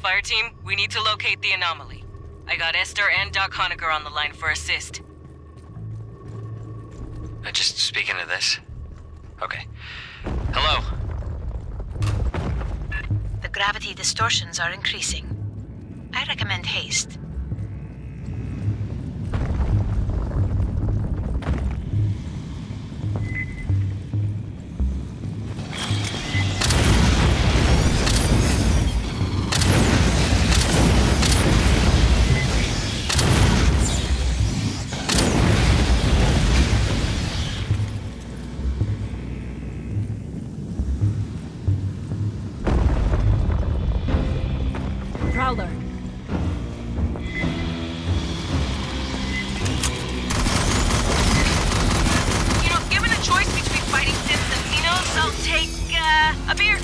Fireteam, we need to locate the anomaly. I got Esther and Doc Honecker on the line for assist. Just speaking to this. Okay. Hello? The gravity distortions are increasing. I recommend haste. Prowler. You know, given a choice between fighting Sims and Xenos, I'll take, a beer.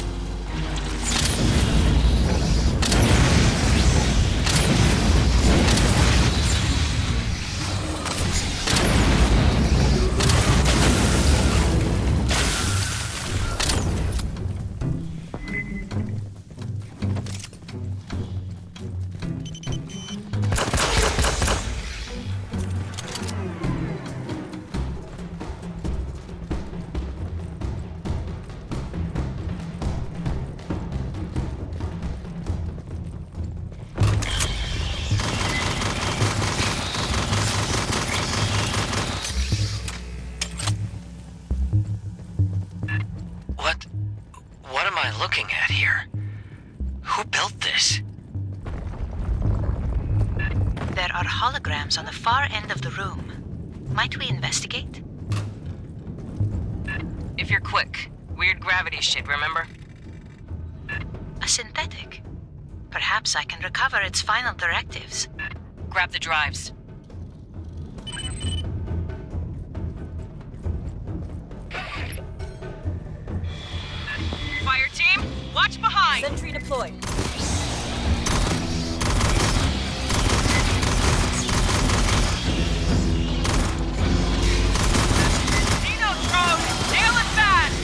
What am I looking at here? Who built this? There are holograms on the far end of the room. Might we investigate? If you're quick. Weird gravity shit, remember? A synthetic. Perhaps I can recover its final directives. Grab the drives. Fireteam, watch behind! Sentry deployed. Xenos drone! Nail it fast!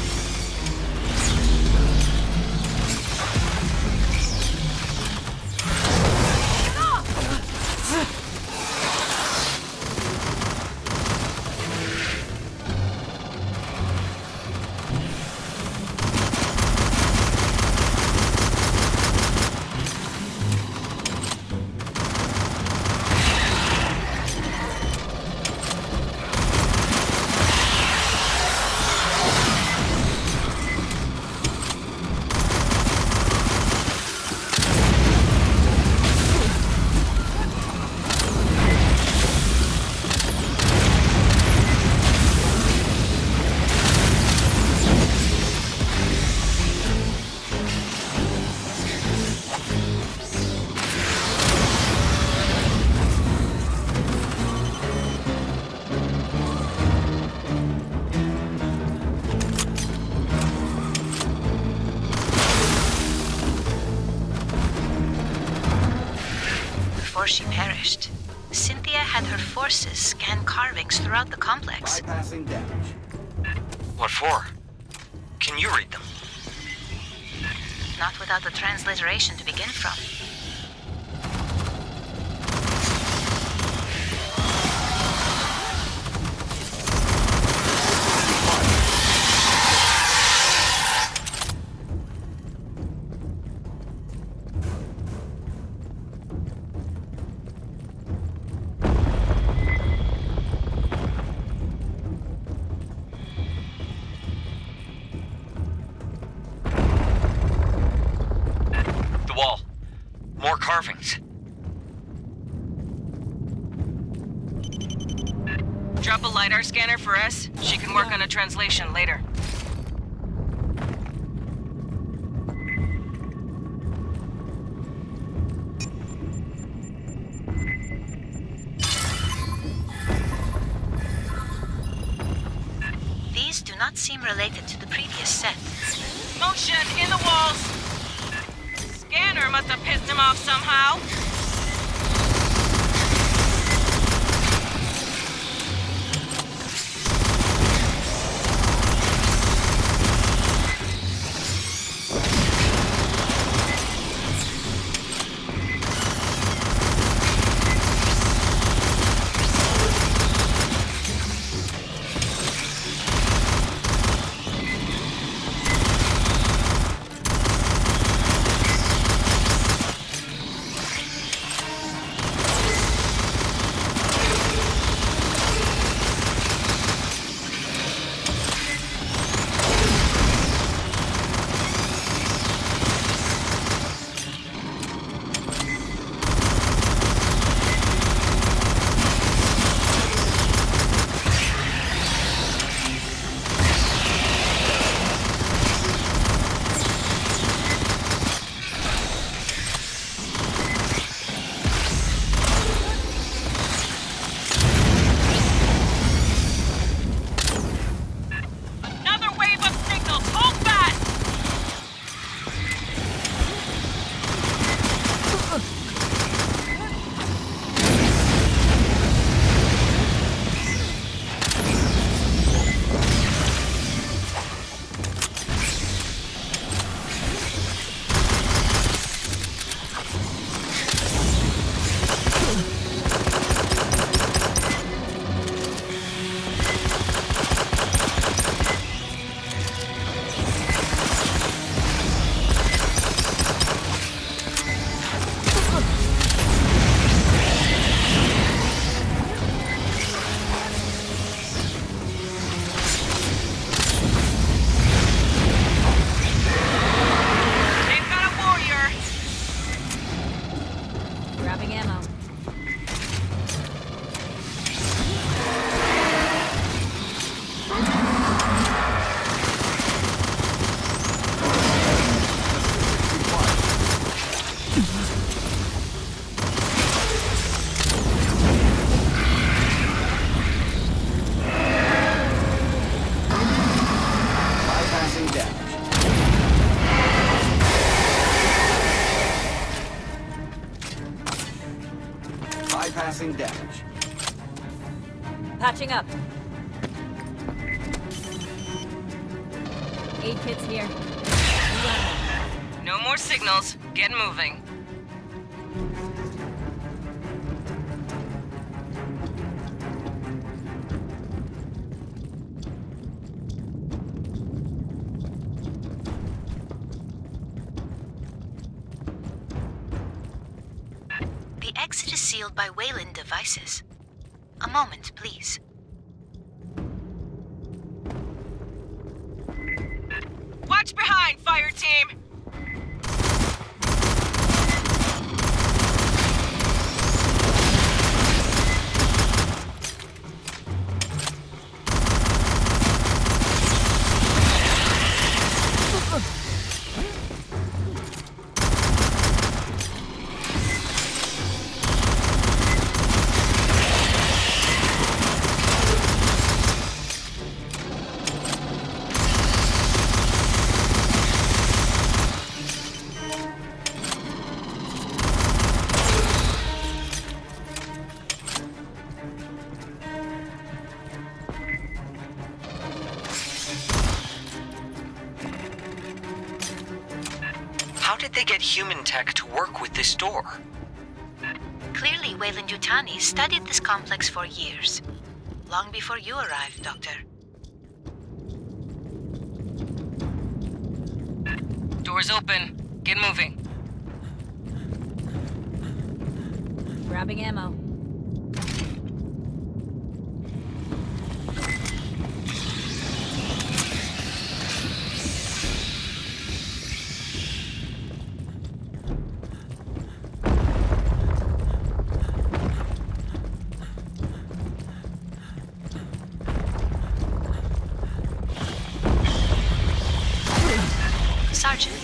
Before she perished, Cynthia had her forces scan carvings throughout the complex. Bypassing damage. What for? Can you read them? Not without the transliteration to begin from. Wall. More carvings. Drop a LiDAR scanner for S. She can work on a translation later. These do not seem related to the previous set. Motion in the walls! Scanner must have pissed him off somehow. Bypassing damage. Patching up. Aid kits here. No more signals. Get moving. The exit is sealed by Wayland devices. A moment, please. Watch behind, fire team! How did they get human tech to work with this door? Clearly, Weyland-Yutani studied this complex for years. Long before you arrived, Doctor. Doors open. Get moving. Grabbing ammo. Sergeant,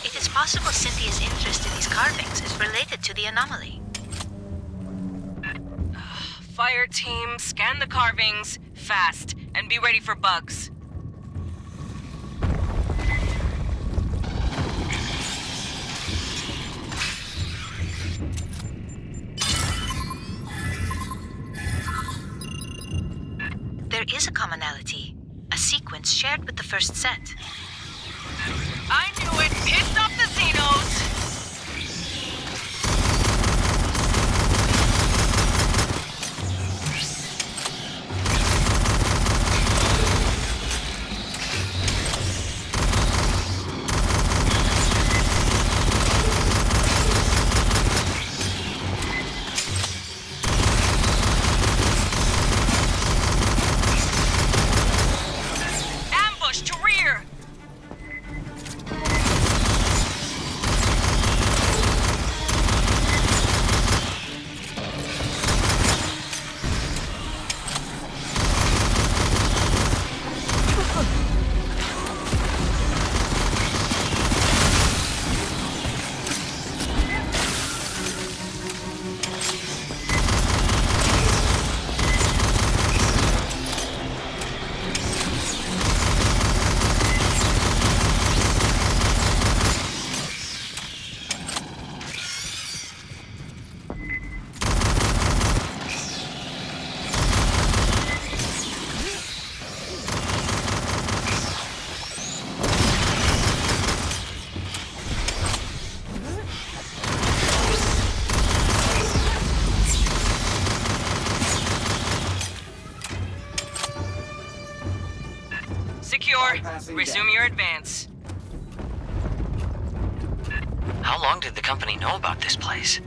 it is possible Cynthia's interest in these carvings is related to the anomaly. Fire team, scan the carvings, fast, and be ready for bugs. There is a commonality, a sequence shared with the first set. I knew it! Pissed off the Xenos! Ambush to rear! Secure. Resume your advance. How long did the company know about this place?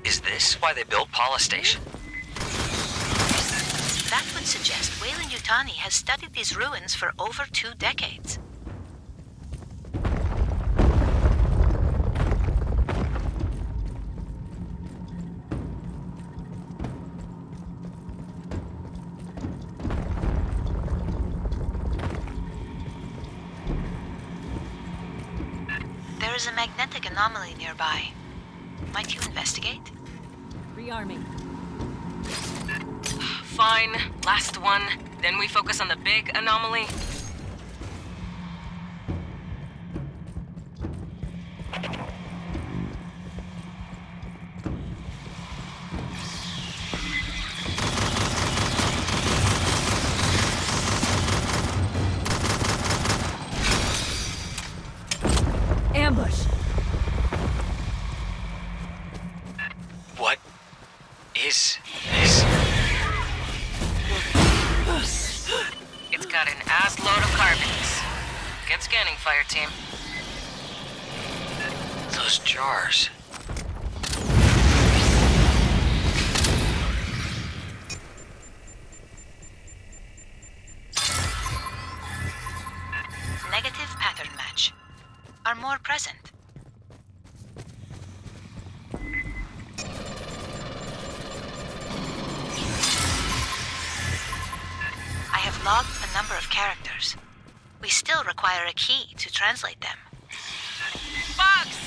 Is this why they built Paula Station? That would suggest Weyland-Yutani has studied these ruins for over 2 decades. There is a magnetic anomaly nearby. Might you investigate? Rearming. Fine. Last one. Then we focus on the big anomaly. is... It's got an ass load of carbons. Get scanning, Fireteam. Those jars. Negative pattern match. Are more present. I have logged a number of characters. We still require a key to translate them. Bugs!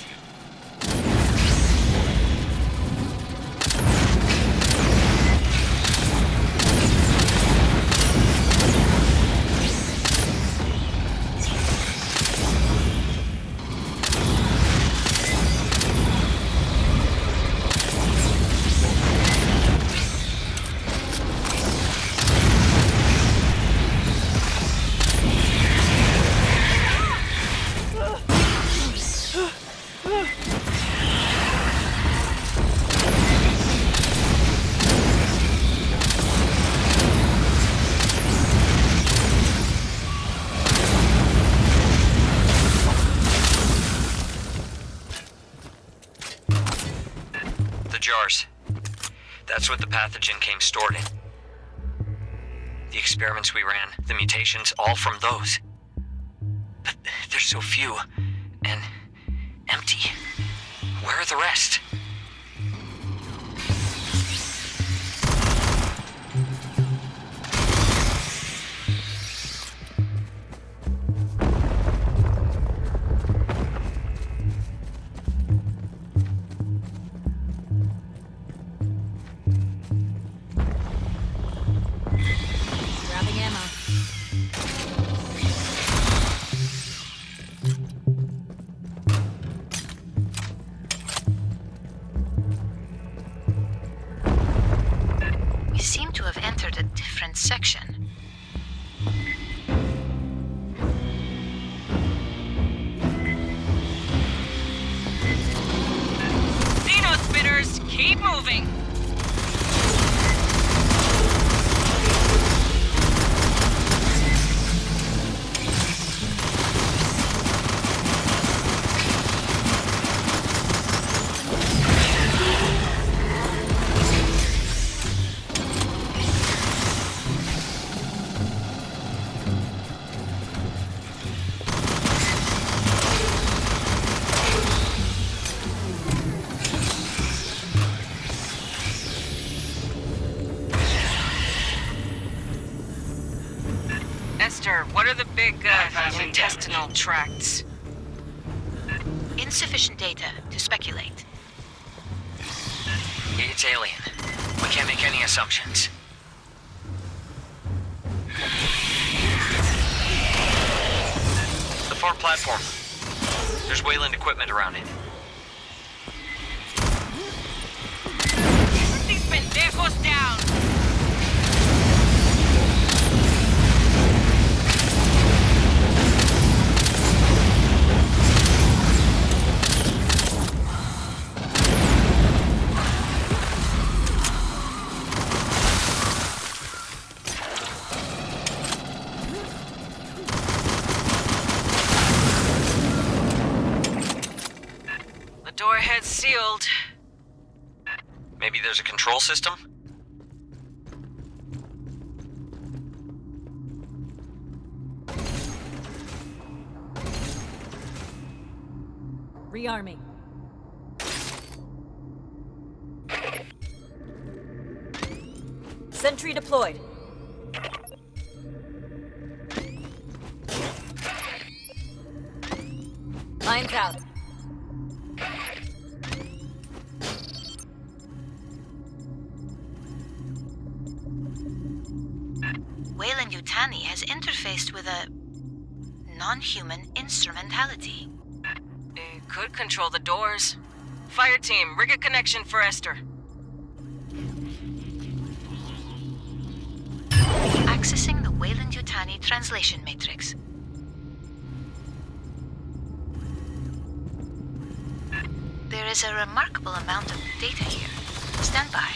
Jars. That's what the pathogen came stored in. The experiments we ran, the mutations, all from those. But there's so few, and empty. Where are the rest? Grabbing ammo. We seem to have entered a different section. Xenospitters, keep moving! Esther, what are the big, intestinal tracts? Insufficient data to speculate. It's alien. We can't make any assumptions. The far platform. There's Wayland equipment around it. Put these pendejos down! Door head's sealed. Maybe there's a control system? Rearming. Sentry deployed. Lines out. Wayland-Yutani has interfaced with a non-human instrumentality. It could control the doors. Fireteam, rig a connection for Esther. Accessing the Wayland-Yutani translation matrix. There is a remarkable amount of data here. Stand by.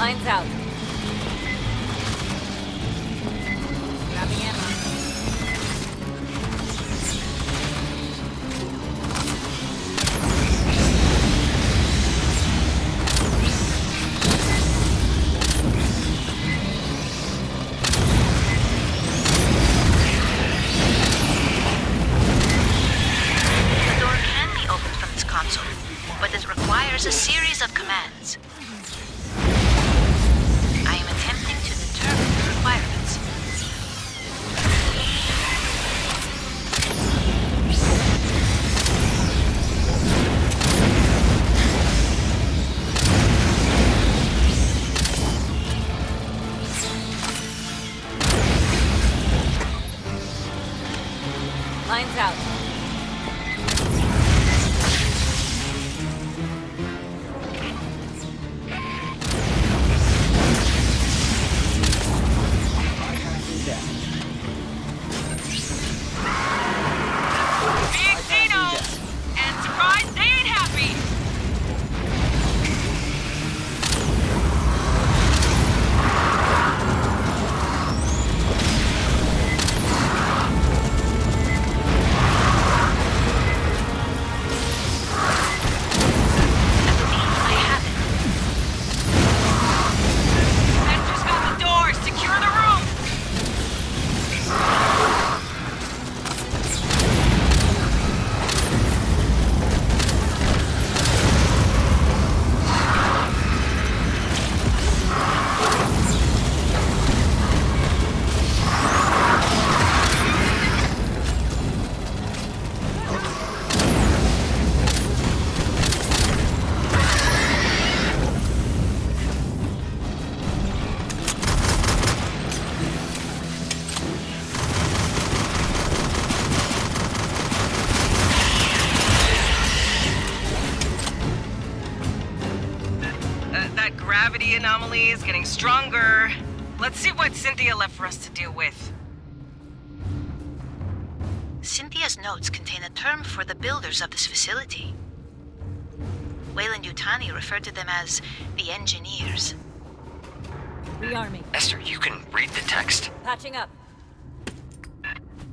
Lines out. Grabbing ammo. The door can be opened from this console, but it requires a series of commands. I am attempting to determine the requirements. Lines out. Big Dinos! And surprise, they ain't happy! I have it. Spencer's got the door! Secure the room! That gravity anomaly is getting stronger. Let's see what Cynthia left for us to deal with. Cynthia's notes contain a term for the builders of this facility. Wayland Yutani referred to them as the engineers. Rearming. Esther, you can read the text. Patching up.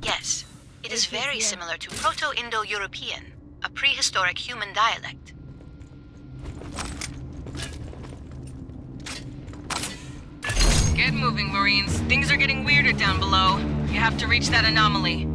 Yes, it is very similar to Proto-Indo-European, a prehistoric human dialect. Get moving, Marines. Things are getting weirder down below. You have to reach that anomaly.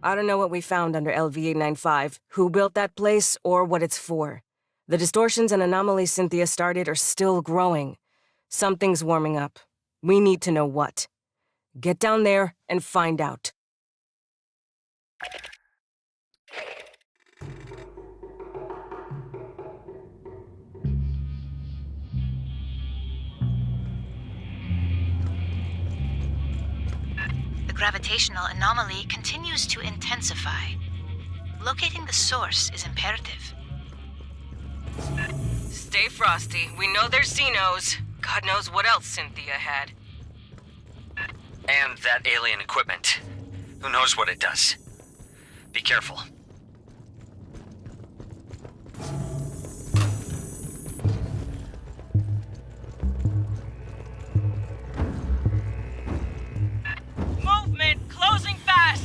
I don't know what we found under LV-895, who built that place, or what it's for. The distortions and anomalies Cynthia started are still growing. Something's warming up. We need to know what. Get down there and find out. The gravitational anomaly continues to intensify. Locating the source is imperative. Stay frosty. We know there's Xenos. God knows what else Cynthia had. And that alien equipment. Who knows what it does? Be careful. Movement! Closing fast!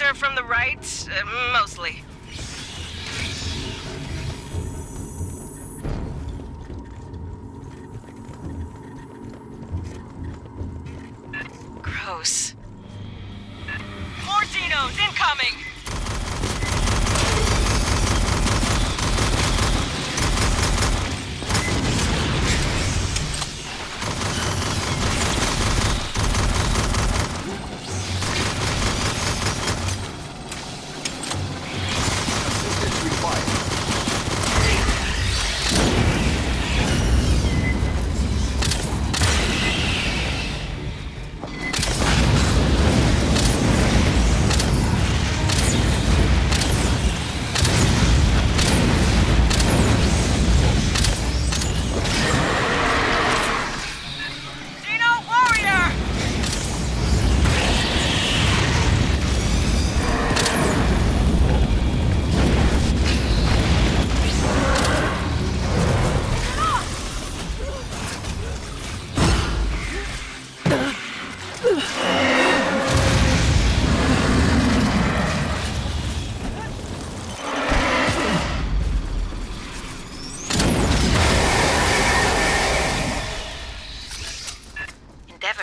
her from the right, mostly. Gross. More Dinos incoming!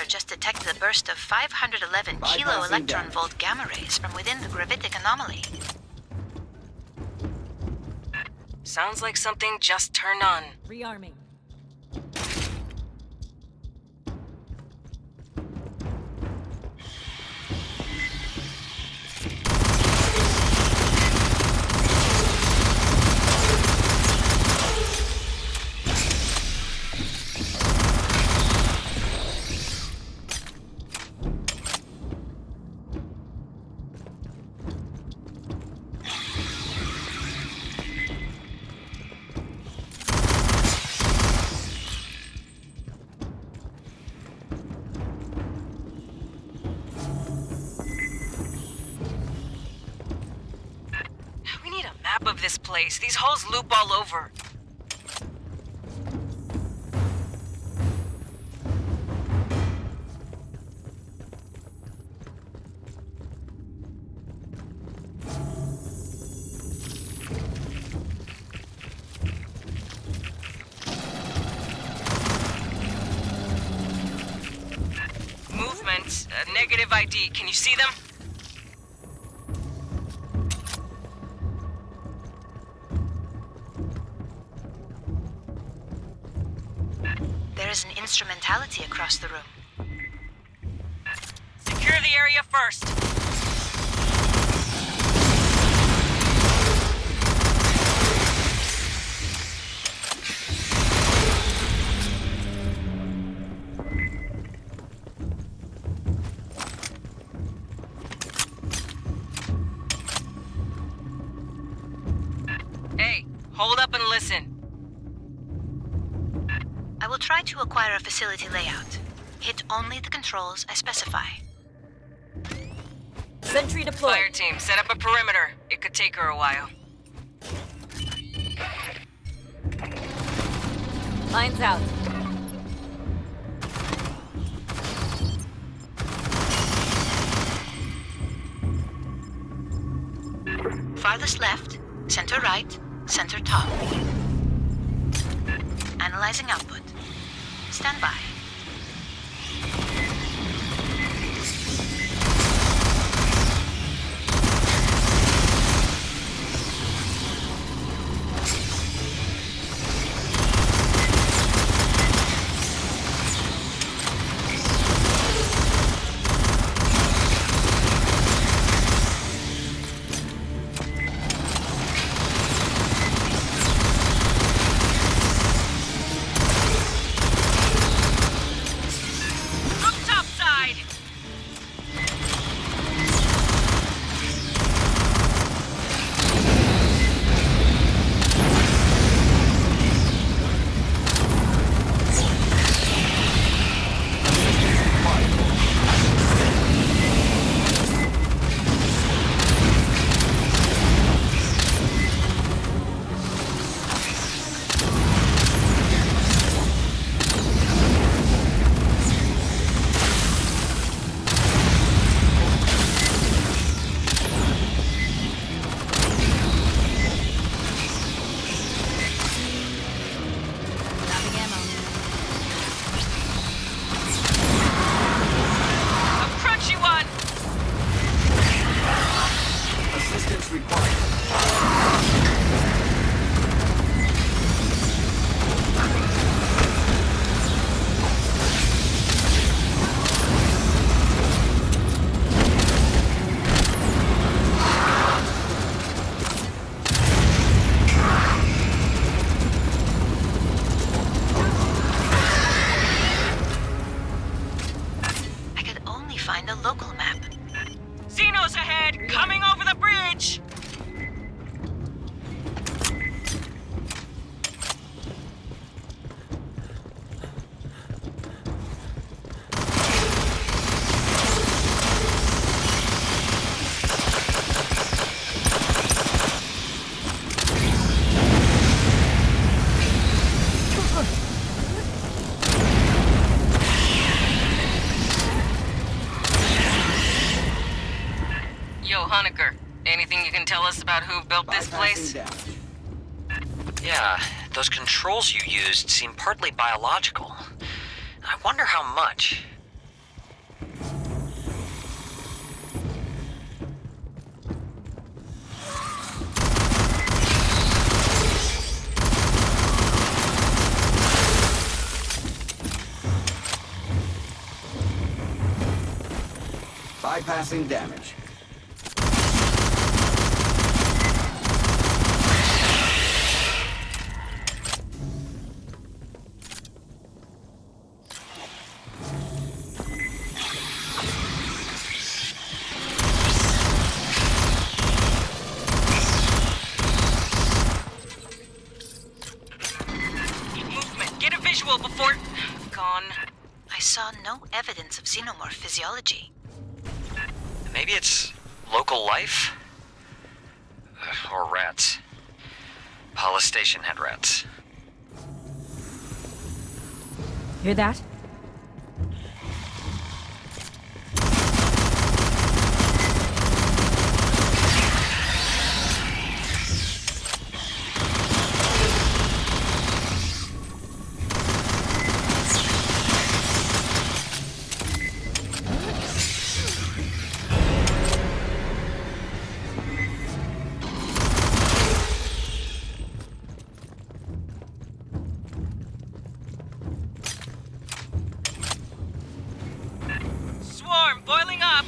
Just detected a burst of 511 kilo electron volt gamma rays from within the gravitic anomaly. Sounds like something just turned on. Rearming. Of this place. These holes loop all over. Movement. Negative ID. Can you see them? There is an instrumentality across the room. Secure the area first. Hey, hold up and listen. I will try to acquire a facility layout. Hit only the controls I specify. Sentry deployed. Fire team, set up a perimeter. It could take her a while. Lines out. Farthest left, center right, center top. Analyzing output. Stand by. Echoes ahead, coming over the bridge! Honecker, anything you can tell us about who built this place? Yeah, those controls you used seem partly biological. I wonder how much. Bypassing damage. Before... gone. I saw no evidence of xenomorph physiology. Maybe it's local life? Or rats. Pala Station had rats. Hear that? Boiling up!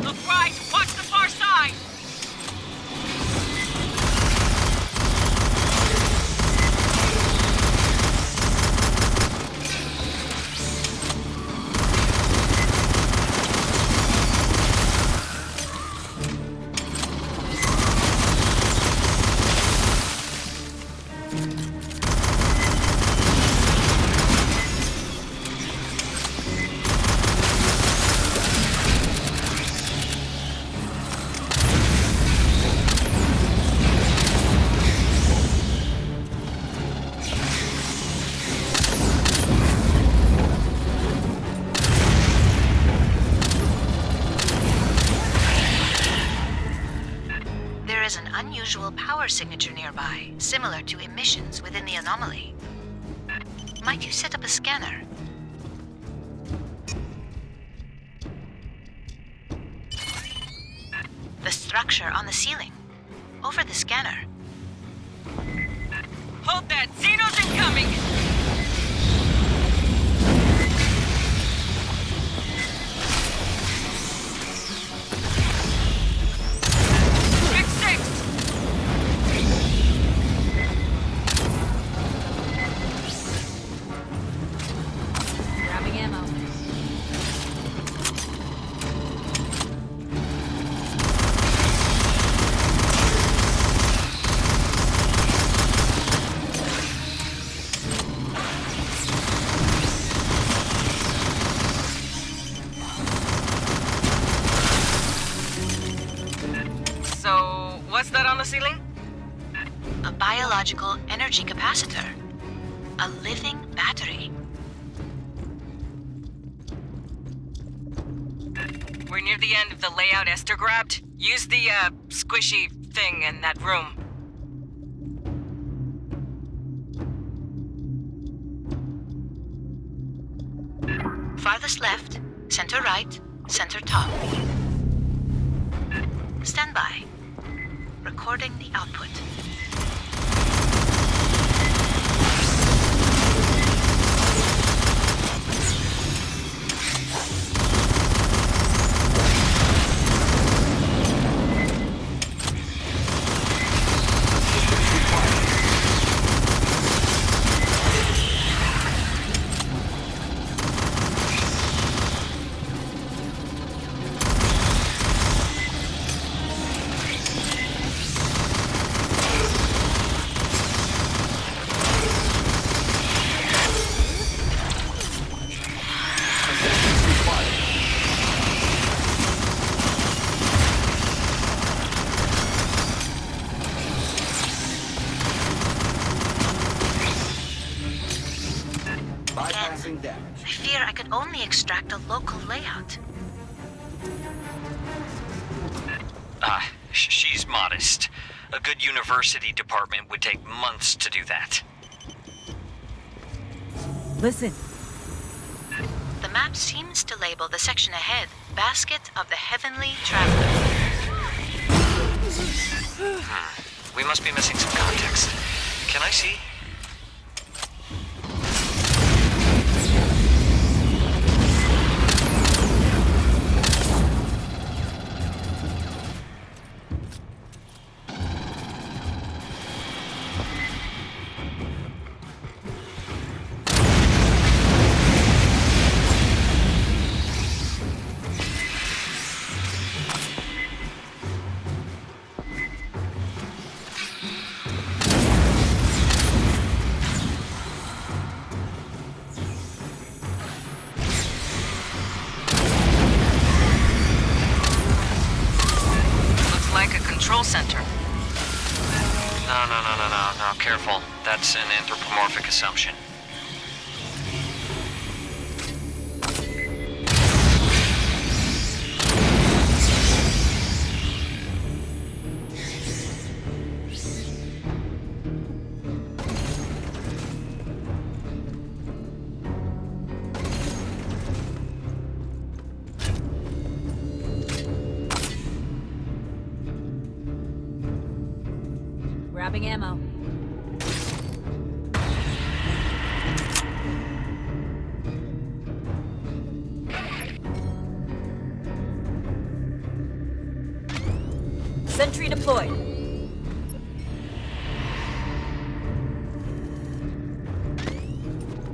Look right! Watch the far side! Unusual power signature nearby, similar to emissions within the anomaly. Might you set up a scanner? The structure on the ceiling. Over the scanner. Hold that! Xeno's incoming! What's that on the ceiling? A biological energy capacitor. A living battery. We're near the end of the layout Esther grabbed. Use the, squishy thing in that room. Farthest left, center right, center top. Stand by. Recording the output. here I could only extract a local layout. She's modest. A good university department would take months to do that. Listen. The map seems to label the section ahead Basket of the Heavenly Traveler. We must be missing some context. Can I see? Control center. No, careful. That's an anthropomorphic assumption. Grabbing ammo. Sentry deployed.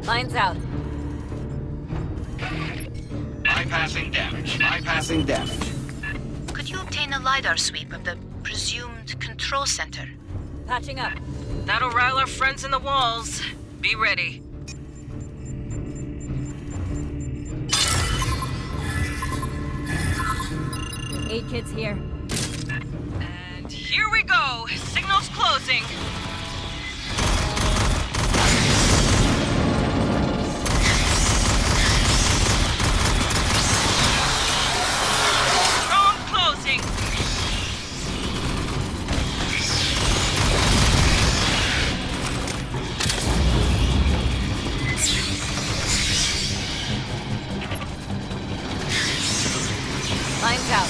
Lines out. Bypassing damage. Bypassing damage. Could you obtain a LiDAR sweep of the presumed control center? Patching up. That'll rile our friends in the walls. Be ready. Eight kids here. And here we go. Signal's closing. Strong closing. Lines out.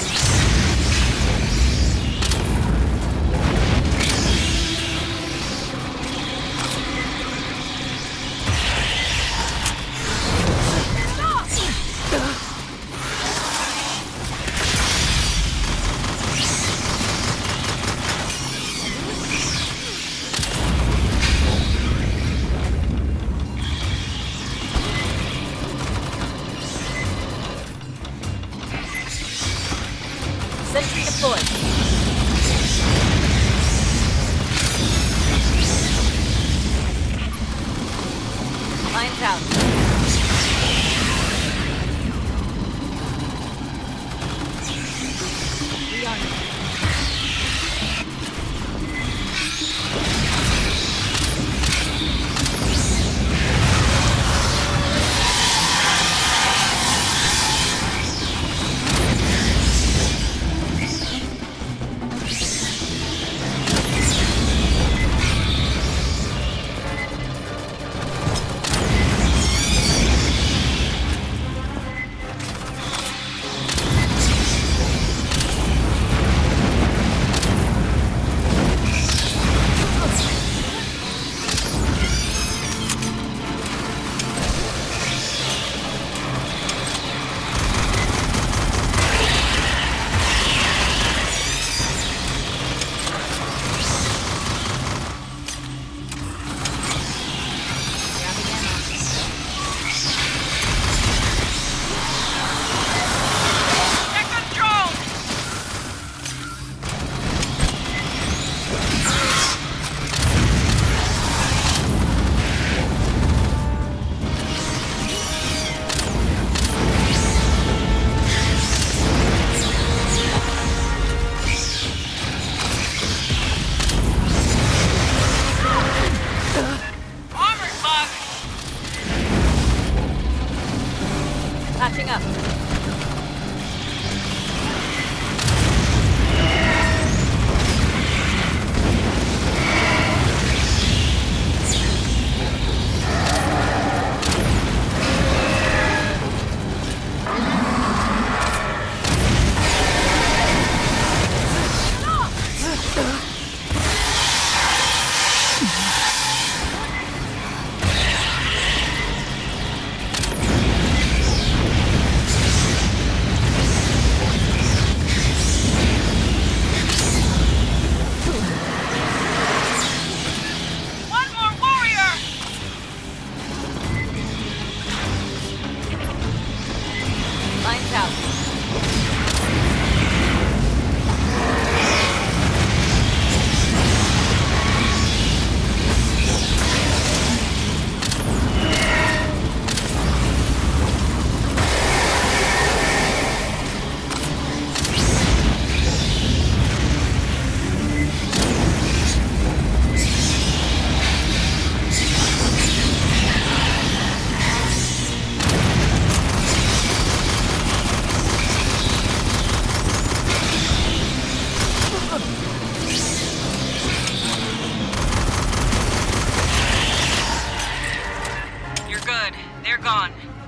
Lines out.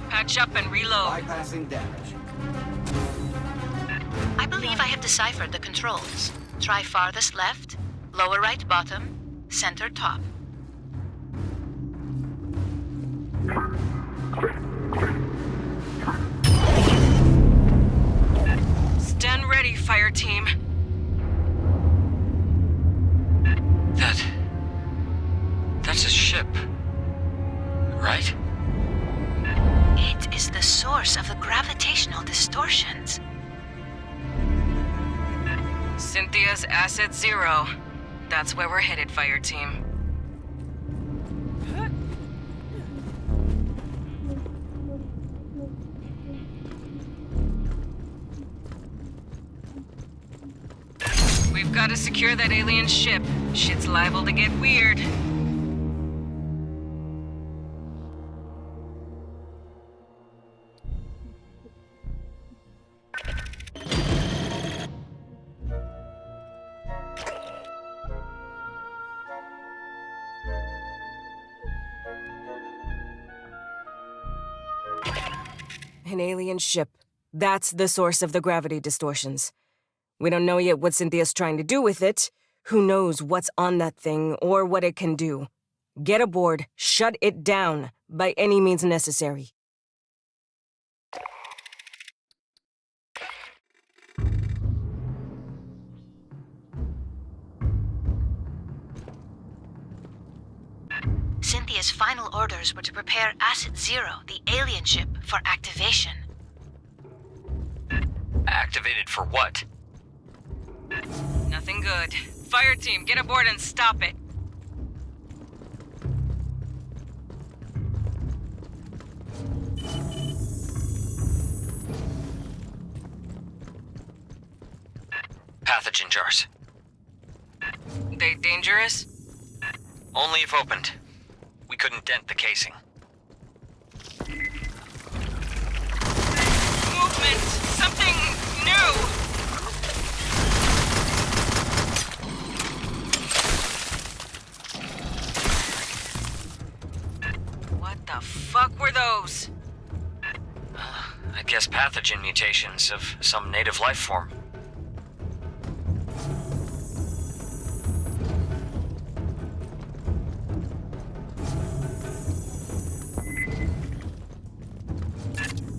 Patch up and reload. Bypassing damage. I believe I have deciphered the controls. Try farthest left, lower right bottom, center top. Stand ready, Fireteam. That's a ship, right? It is the source of the gravitational distortions. Cynthia's asset 0. That's where we're headed, Fireteam. We've got to secure that alien ship. Shit's liable to get weird. An alien ship. That's the source of the gravity distortions. We don't know yet what Cynthia's trying to do with it. Who knows what's on that thing or what it can do. Get aboard, shut it down, by any means necessary. Cynthia's final orders were to prepare Asset 0, the alien ship, for activation. Activated for what? Nothing good. Fireteam, get aboard and stop it. Pathogen jars. They dangerous? Only if opened. We couldn't dent the casing. Movement! Something new! What the fuck were those? I guess pathogen mutations of some native life form.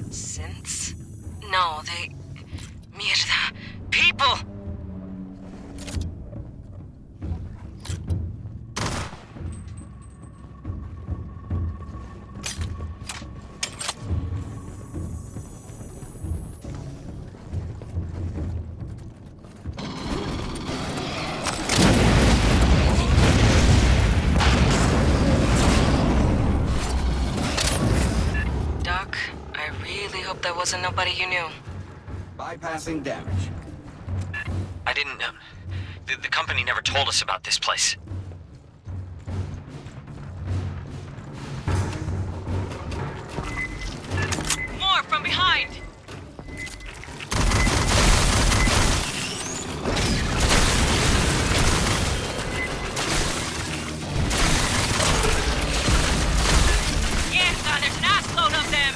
Synths? No, they... Mierda. People! Doc, I really hope that wasn't nobody you knew. Bypassing damage. I didn't know. The company never told us about this place. More from behind! Yes, there's an assload of them!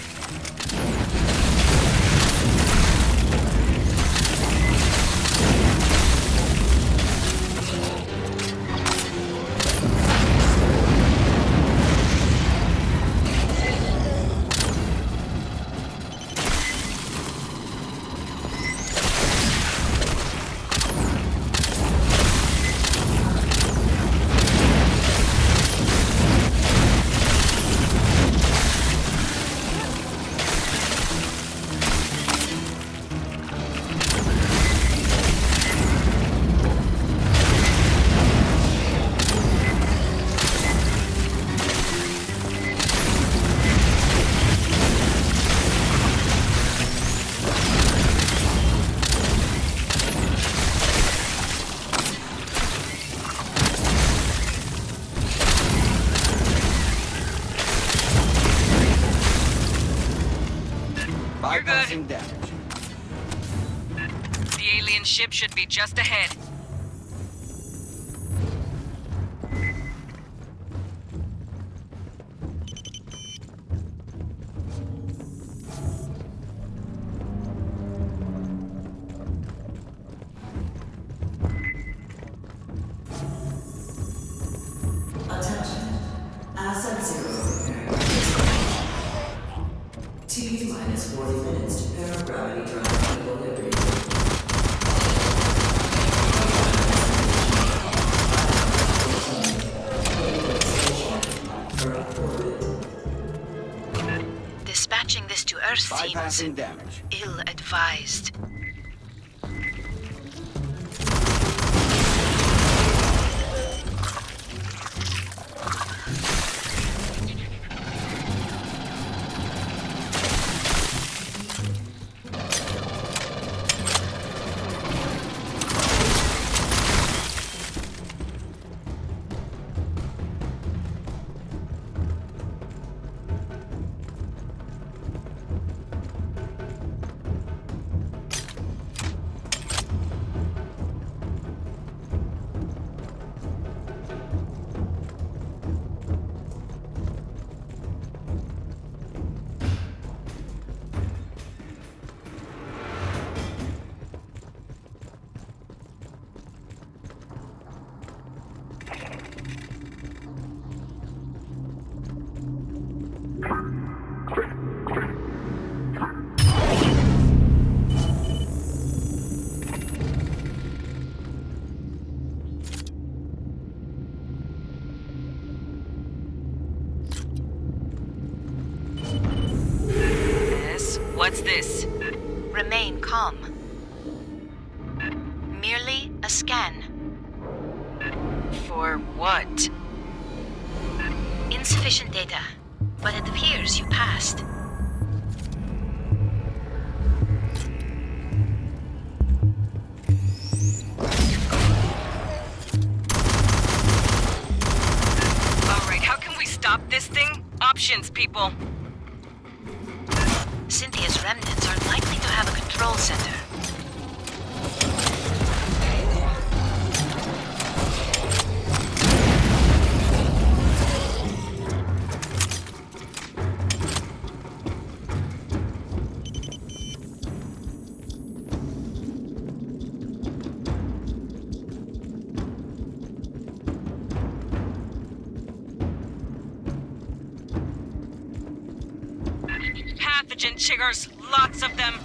Bypassing damage. The alien ship should be just ahead. Attention. Asset 0 prepared. T minus 40 minutes to paragravity drive equilibrium. Dispatching this to Earth seems Bypassing damage. ill-advised. What's this? Remain calm. Merely a scan. For what? Insufficient data, but it appears you passed. Alright, how can we stop this thing? Options, people. Cynthia's remnants are likely to have a control center. Pathogen chiggers, lots of them.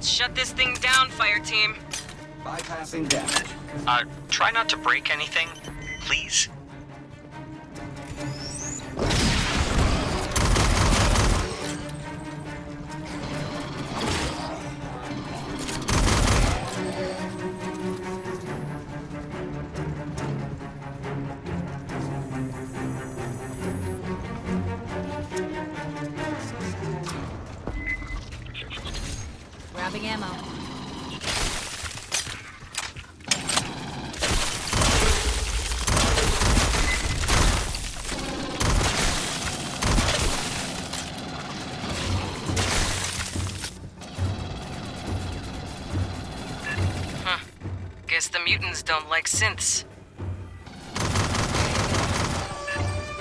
Shut this thing down, Fireteam. Bypassing damage. Try not to break anything, please. Grabbing ammo. Guess the mutants don't like synths.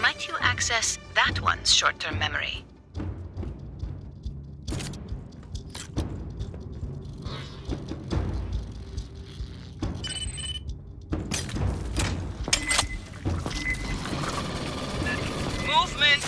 Might you access that one's short-term memory? Movement!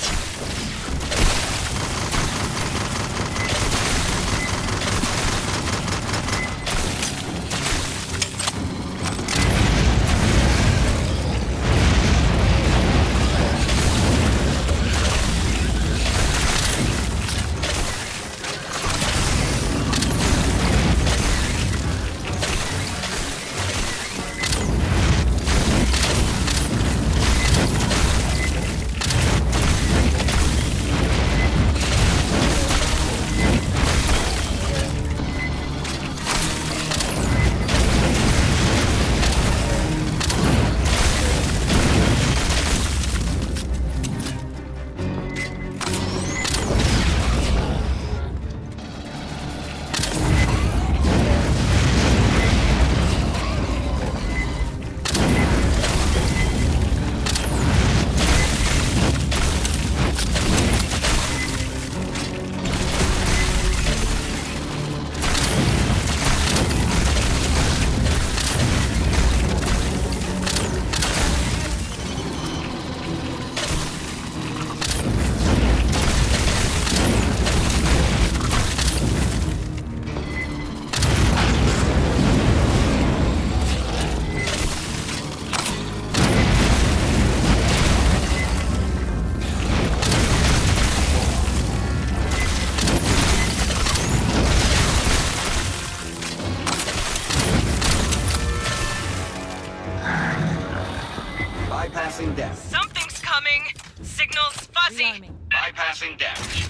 Signal's fuzzy. Rearming. Bypassing damage.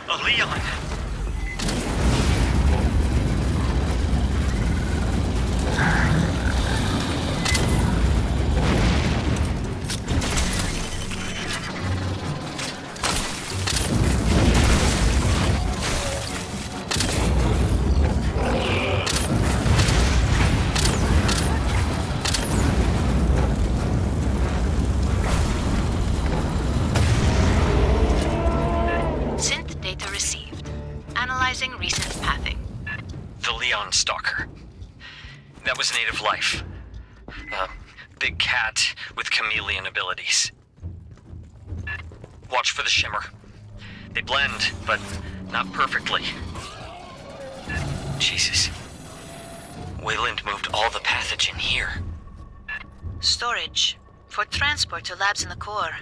A Leon! Synth data received. Analyzing recent pathing. The Leon Stalker. That was native life. A big cat with chameleon abilities. Watch for the shimmer. They blend, but not perfectly. Jesus. Wayland moved all the pathogen here. Storage. For transport to labs in the core.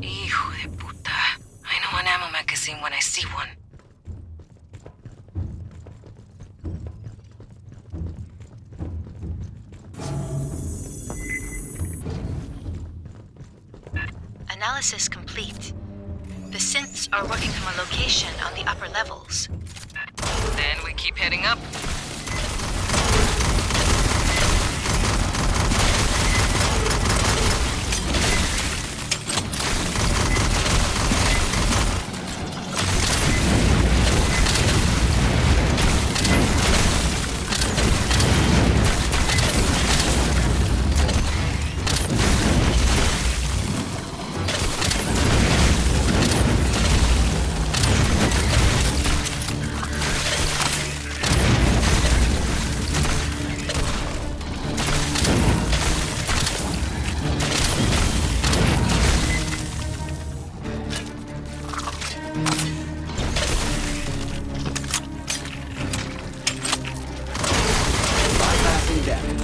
Hijo de puta. I know an ammo magazine when I see one. Analysis complete. The synths are working from a location on the upper levels. Then we keep heading up. Bypassing damage.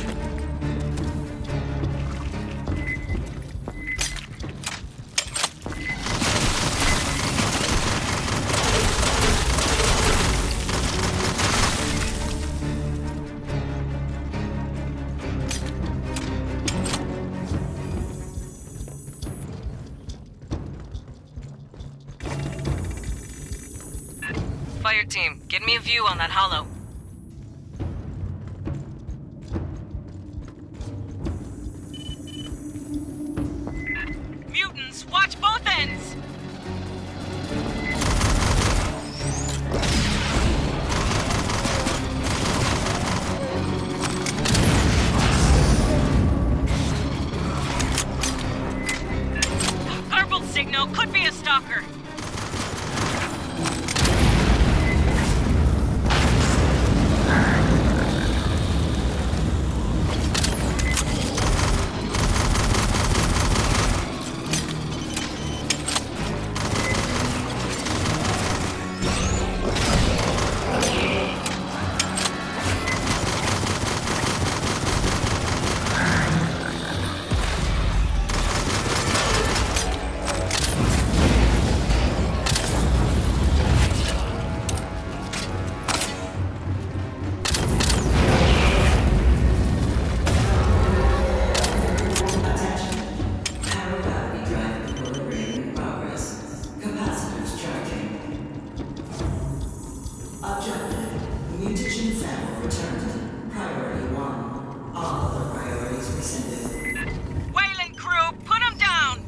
Fireteam, get me a view on that hollow. Mutants, watch both ends! Garbled signal, could be a stalker. Wayland crew, put him down!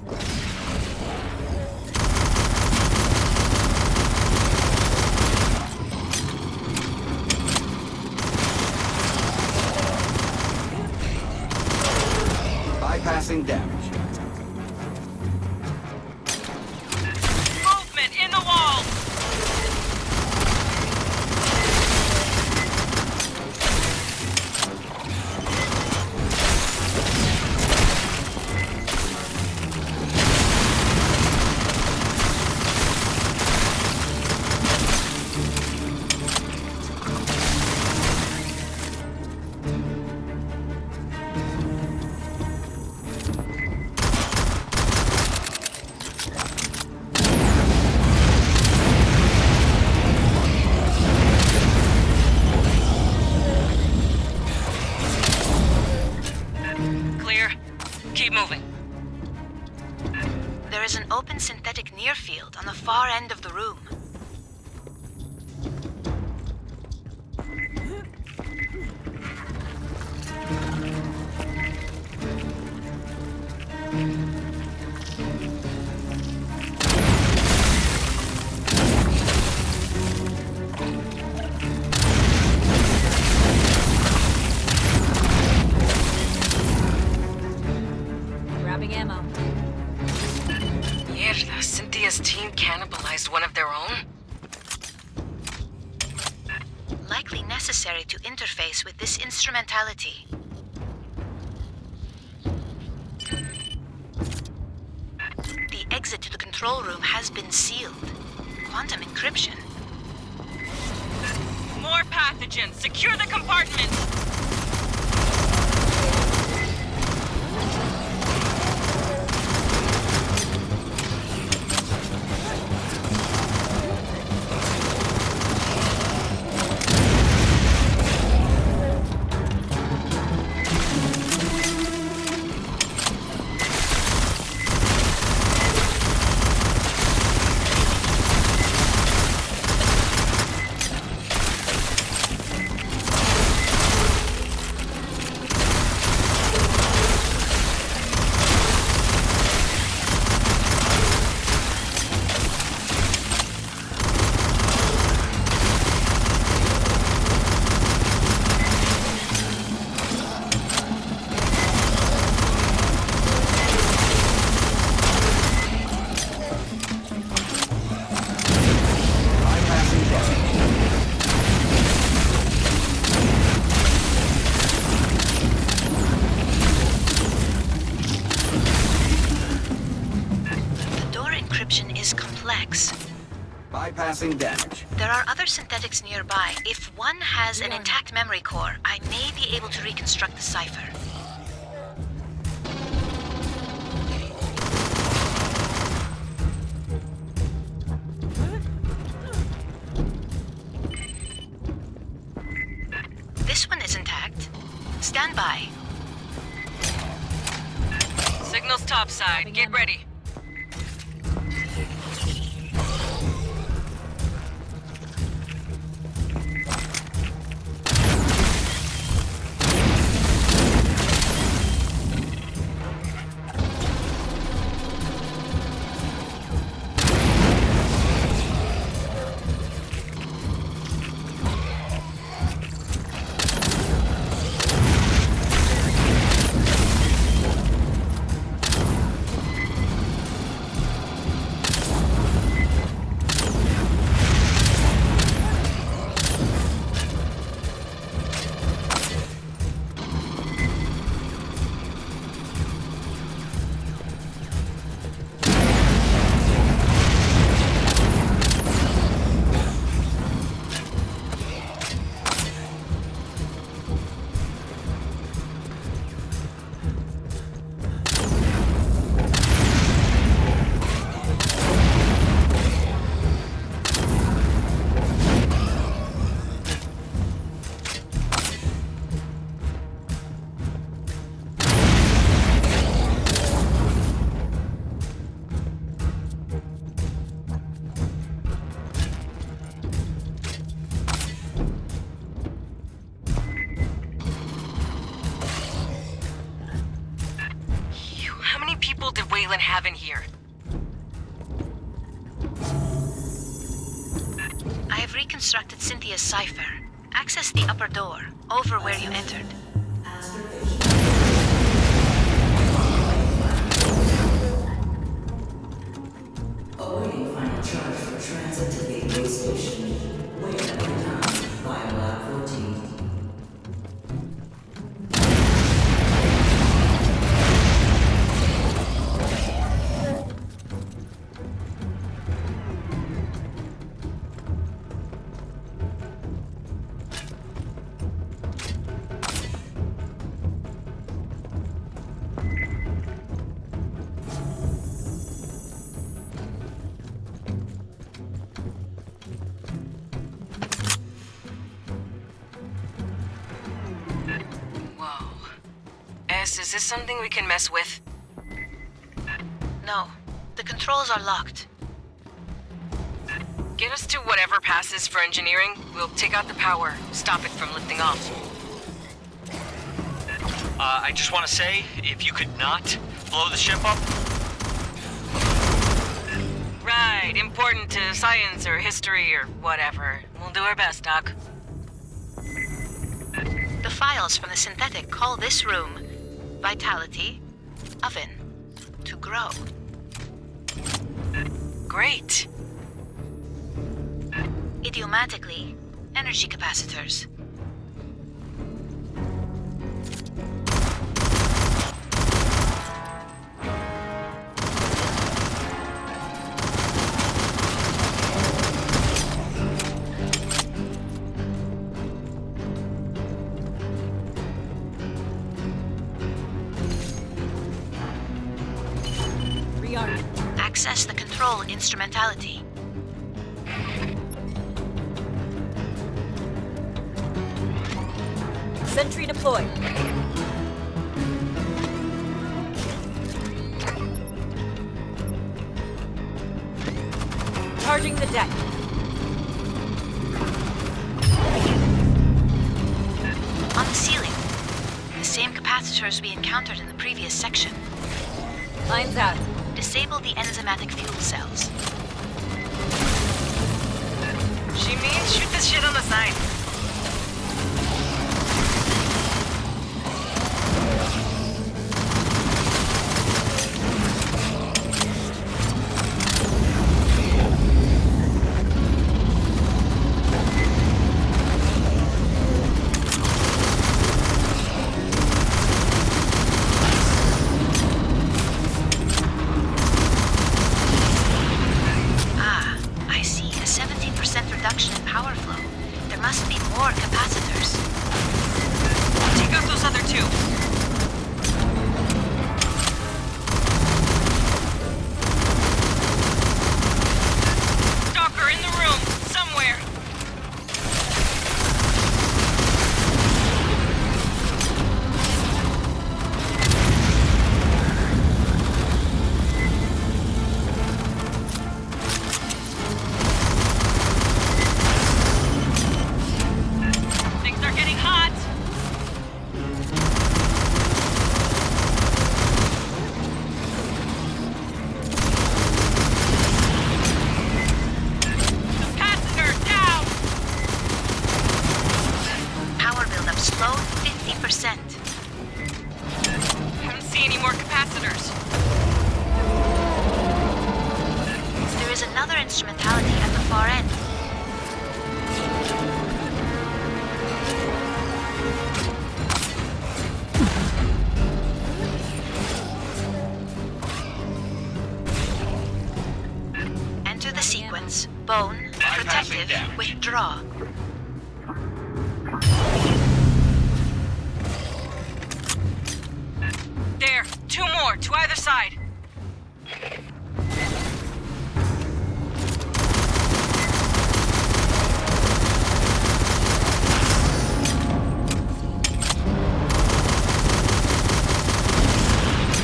Bypassing damage. Movement in the wall! Keep moving. There is an open synthetic near field on the far end of the room. Grabbing ammo. Mierda, Cynthia's team cannibalized one of their own? Likely necessary to interface with this instrumentality. The exit to the control room has been sealed. Quantum encryption. More pathogens! Secure the compartment! Bypassing damage. The door encryption is complex. Bypassing damage. There are other synthetics nearby. If one has an intact memory core, I may be able to reconstruct the cipher. This one is intact. Stand by. Signal's topside. Get ready. How many people did Wayland have in here? I have reconstructed Cynthia's cipher. Access the upper door, over where you entered. Awaiting final charge for transit to Gateway Station. Wait at the time via Lab 14. Whoa. S, is this something we can mess with? No. The controls are locked. Get us to whatever passes for engineering. We'll take out the power, stop it from lifting off. I just want to say, if you could not blow the ship up. Right, important to science or history or whatever. We'll do our best, Doc. The files from the synthetic call this room Vitality Oven to grow. Great. Idiomatically, energy capacitors. Access the control instrumentality. Sentry deployed. Charging the deck. On the ceiling, the same capacitors we encountered in the previous section. Lines out. Disable the enzymatic fuel cells. She means shoot this shit on the side. Reduction in power flow. There must be more capacitors. Take out those other two. Stalker in the room, somewhere. Bone, protective, withdraw. There, two more, to either side.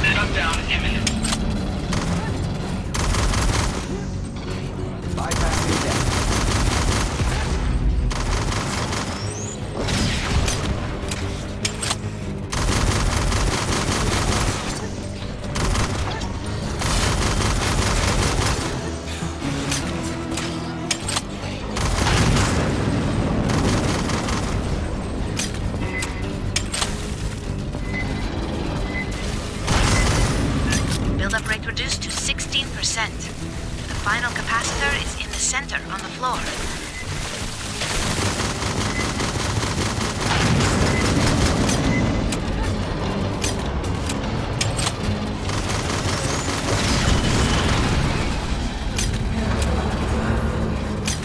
Shutdown imminent. Bypassing damage. Buildup rate reduced to 16%. The final capacitor is in the center on the floor.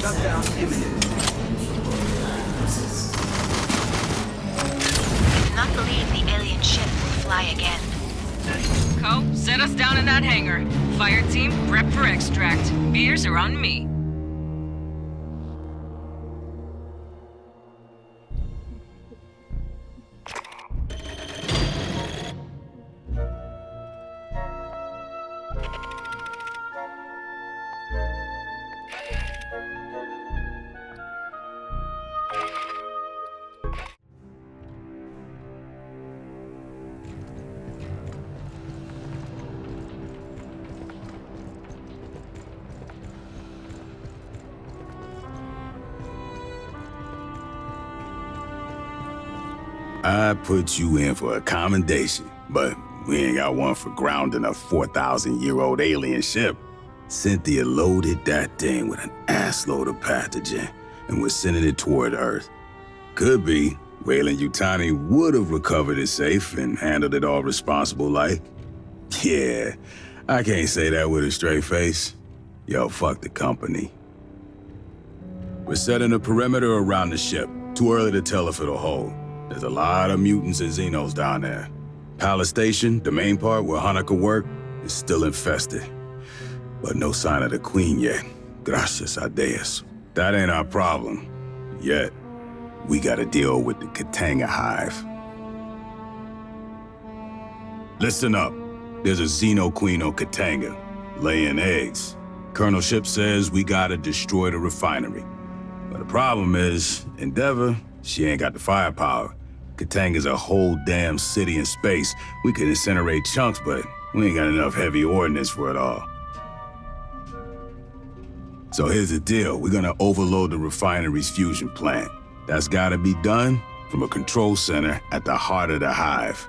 Shutdown imminent. I do not believe the alien ship will fly again. Co, set us down in that hangar. Fireteam, prep for extract. Beers are on me. I put you in for a commendation, but we ain't got one for grounding a 4,000-year-old alien ship. Cynthia loaded that thing with an assload of pathogen and was sending it toward Earth. Could be Weyland-Yutani would have recovered it safe and handled it all responsible like. Yeah, I can't say that with a straight face. Yo, fuck the company. We're setting a perimeter around the ship. Too early to tell if it'll hold. There's a lot of mutants and Xenos down there. Palace Station, the main part where Hanukkah worked, is still infested. But no sign of the Queen yet. Gracias a Deus. That ain't our problem. Yet. We gotta deal with the Katanga hive. Listen up. There's a Xeno Queen on Katanga, laying eggs. Colonel Ship says we gotta destroy the refinery. But the problem is, Endeavor, she ain't got the firepower. Katanga's a whole damn city in space. We could incinerate chunks, but we ain't got enough heavy ordnance for it all. So here's the deal. We're gonna overload the refinery's fusion plant. That's gotta be done from a control center at the heart of the hive.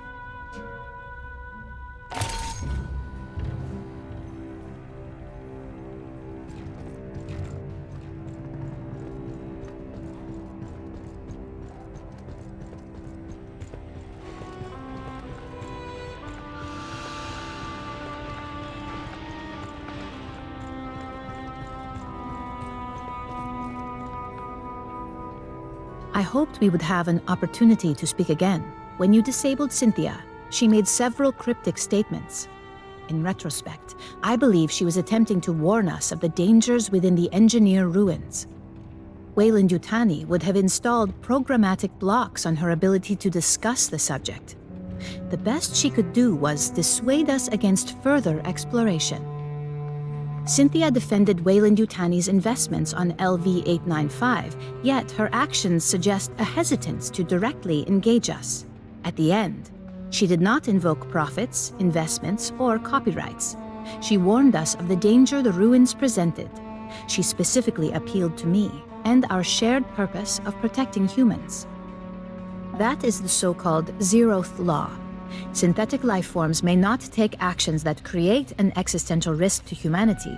I hoped we would have an opportunity to speak again. When you disabled Cynthia, she made several cryptic statements. In retrospect, I believe she was attempting to warn us of the dangers within the engineer ruins. Weyland-Yutani would have installed programmatic blocks on her ability to discuss the subject. The best she could do was dissuade us against further exploration. Cynthia defended Weyland-Yutani's investments on LV-895, yet her actions suggest a hesitance to directly engage us. At the end, she did not invoke profits, investments, or copyrights. She warned us of the danger the ruins presented. She specifically appealed to me and our shared purpose of protecting humans. That is the so-called zeroth law. Synthetic life forms may not take actions that create an existential risk to humanity,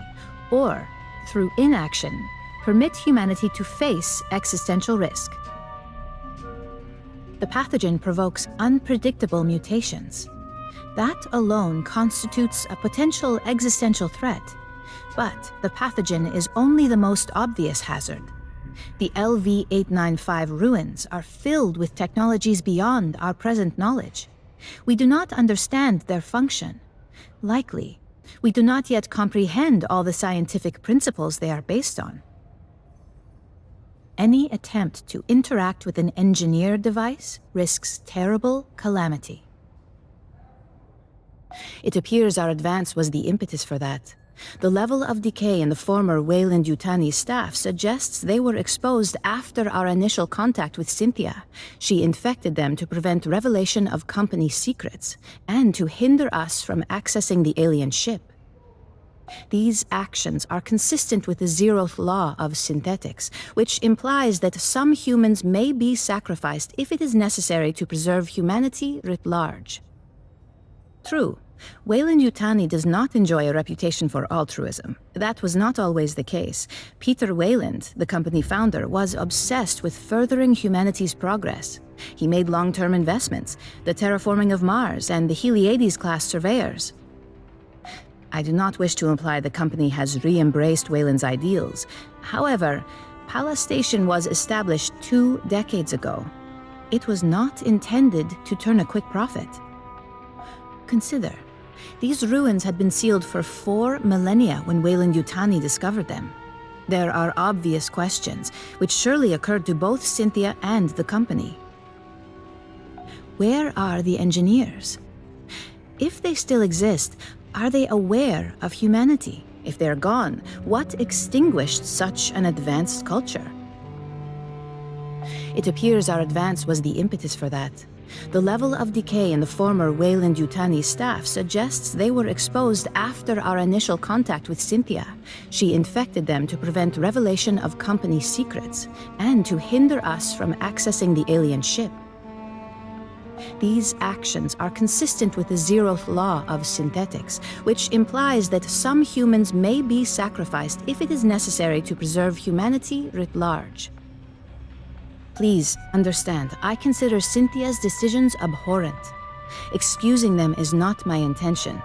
or, through inaction, permit humanity to face existential risk. The pathogen provokes unpredictable mutations. That alone constitutes a potential existential threat, but the pathogen is only the most obvious hazard. The LV-895 ruins are filled with technologies beyond our present knowledge. We do not understand their function. Likely, we do not yet comprehend all the scientific principles they are based on. Any attempt to interact with an engineered device risks terrible calamity. It appears our advance was the impetus for that. The level of decay in the former Weyland-Yutani staff suggests they were exposed after our initial contact with Cynthia. She infected them to prevent revelation of company secrets and to hinder us from accessing the alien ship. These actions are consistent with the zeroth law of synthetics, which implies that some humans may be sacrificed if it is necessary to preserve humanity writ large. True. Weyland-Yutani does not enjoy a reputation for altruism. That was not always the case. Peter Weyland, the company founder, was obsessed with furthering humanity's progress. He made long-term investments, the terraforming of Mars and the Heliades-class surveyors. I do not wish to imply the company has re-embraced Weyland's ideals. However, Palace Station was established 2 decades ago. It was not intended to turn a quick profit. Consider, these ruins had been sealed for 4 millennia when Weyland-Yutani discovered them. There are obvious questions, which surely occurred to both Cynthia and the company. Where are the engineers? If they still exist, are they aware of humanity? If they're gone, what extinguished such an advanced culture? It appears our advance was the impetus for that. The level of decay in the former Weyland-Yutani staff suggests they were exposed after our initial contact with Cynthia. She infected them to prevent revelation of company secrets and to hinder us from accessing the alien ship. These actions are consistent with the zeroth law of synthetics, which implies that some humans may be sacrificed if it is necessary to preserve humanity writ large. Please understand, I consider Cynthia's decisions abhorrent. Excusing them is not my intention.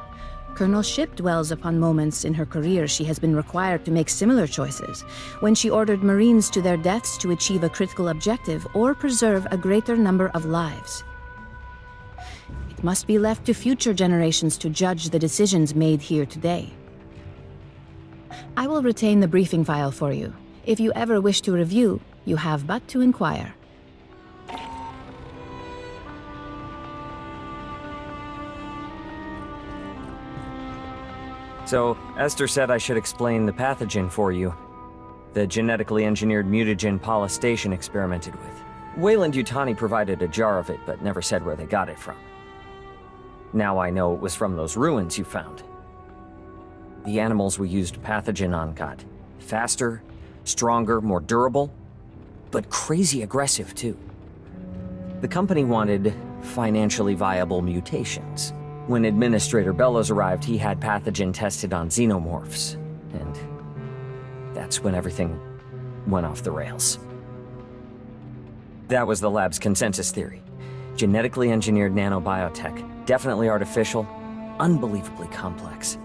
Colonel Ship dwells upon moments in her career she has been required to make similar choices, when she ordered Marines to their deaths to achieve a critical objective or preserve a greater number of lives. It must be left to future generations to judge the decisions made here today. I will retain the briefing file for you. If you ever wish to review, you have but to inquire. So, Esther said I should explain the pathogen for you. The genetically engineered mutagen Polystation experimented with. Weyland-Yutani provided a jar of it, but never said where they got it from. Now I know it was from those ruins you found. The animals we used pathogen on got faster, stronger, more durable, but crazy aggressive too. The company wanted financially viable mutations. When Administrator Bellows arrived, he had pathogen tested on xenomorphs, and that's when everything went off the rails. That was the lab's consensus theory. Genetically engineered nanobiotech, definitely artificial, unbelievably complex.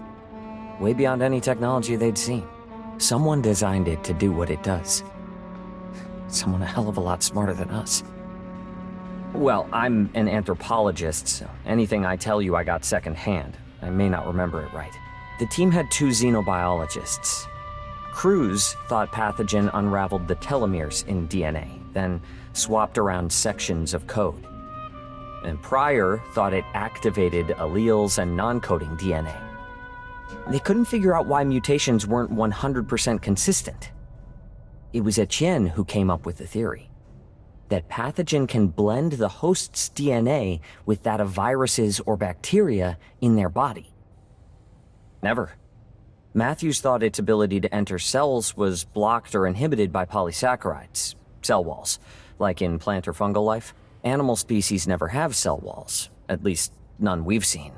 Way beyond any technology they'd seen. Someone designed it to do what it does. Someone a hell of a lot smarter than us. Well, I'm an anthropologist, so anything I tell you I got secondhand. I may not remember it right. The team had 2 xenobiologists. Cruz thought pathogen unraveled the telomeres in DNA, then swapped around sections of code. And Pryor thought it activated alleles and non-coding DNA. They couldn't figure out why mutations weren't 100% consistent. It was Etienne who came up with the theory that pathogen can blend the host's DNA with that of viruses or bacteria in their body. Never. Matthews thought its ability to enter cells was blocked or inhibited by polysaccharides, cell walls, like in plant or fungal life. Animal species never have cell walls, at least none we've seen.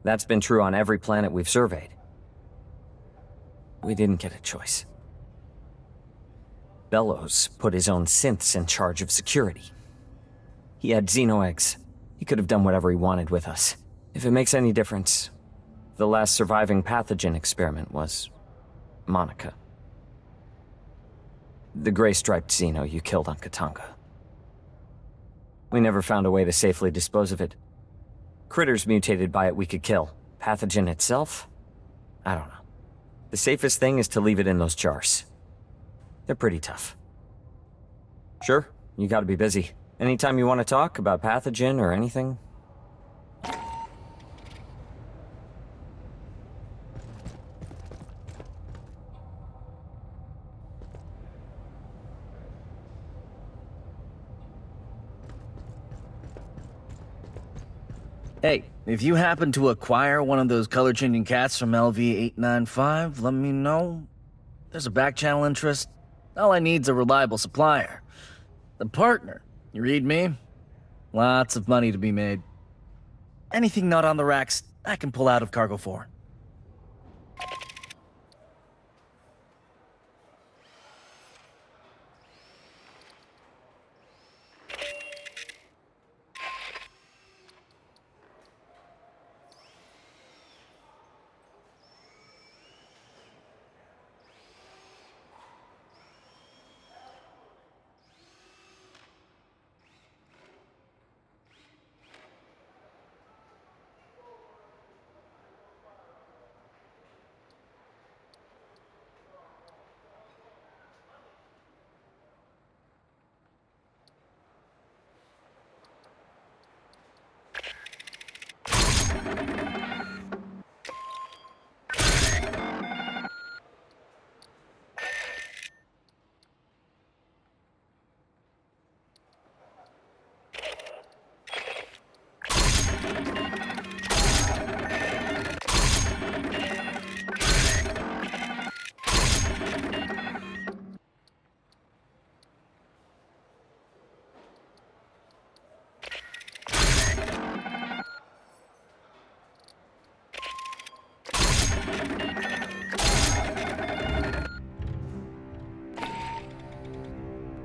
That's been true on every planet we've surveyed. We didn't get a choice. Bellows put his own synths in charge of security. He had xenoeggs. He could have done whatever he wanted with us. If it makes any difference, the last surviving pathogen experiment was Monica. The gray-striped xeno you killed on Katanga. We never found a way to safely dispose of it. Critters mutated by it we could kill. Pathogen itself? I don't know. The safest thing is to leave it in those jars. They're pretty tough. Sure, you gotta be busy. Anytime you want to talk about pathogen or anything. Hey, if you happen to acquire one of those color-changing cats from LV-895, let me know. There's a back-channel interest. All I need's a reliable supplier. A partner. You read me? Lots of money to be made. Anything not on the racks, I can pull out of cargo for.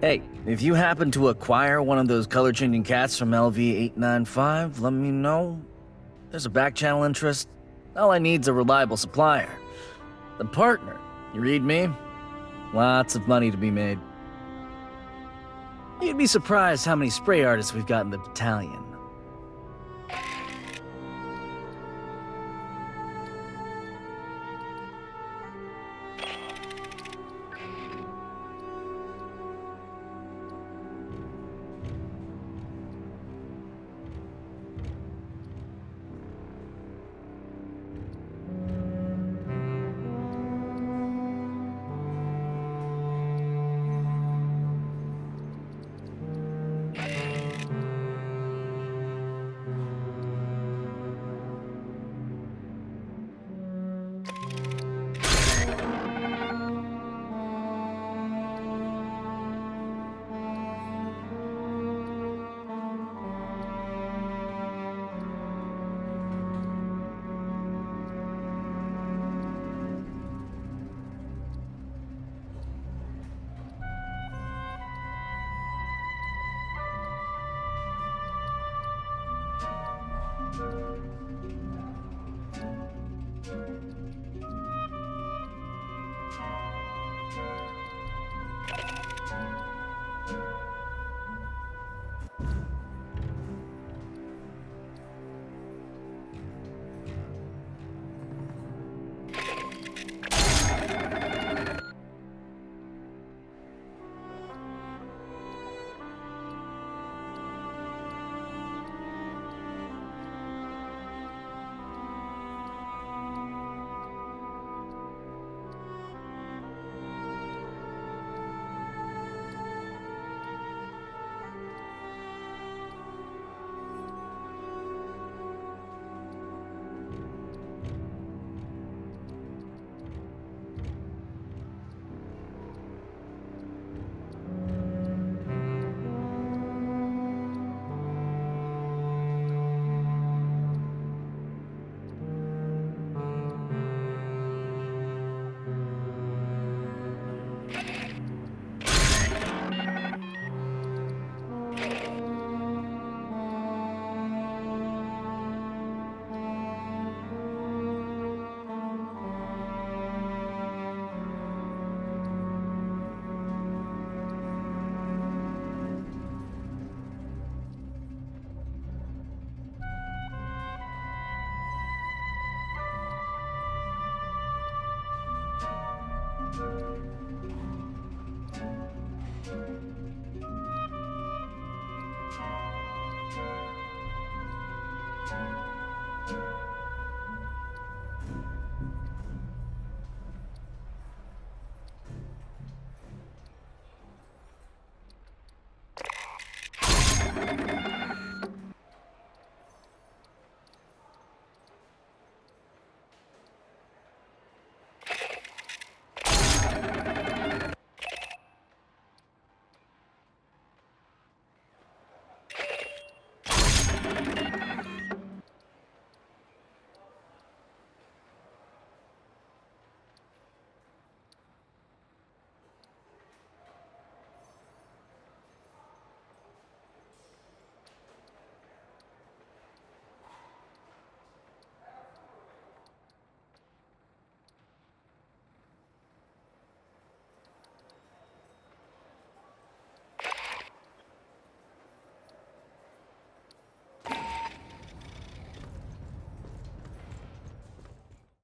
Hey, if you happen to acquire one of those color-changing cats from LV-895, let me know. There's a back-channel interest. All I need's a reliable supplier. The partner, you read me? Lots of money to be made. You'd be surprised how many spray artists we've got in the battalion.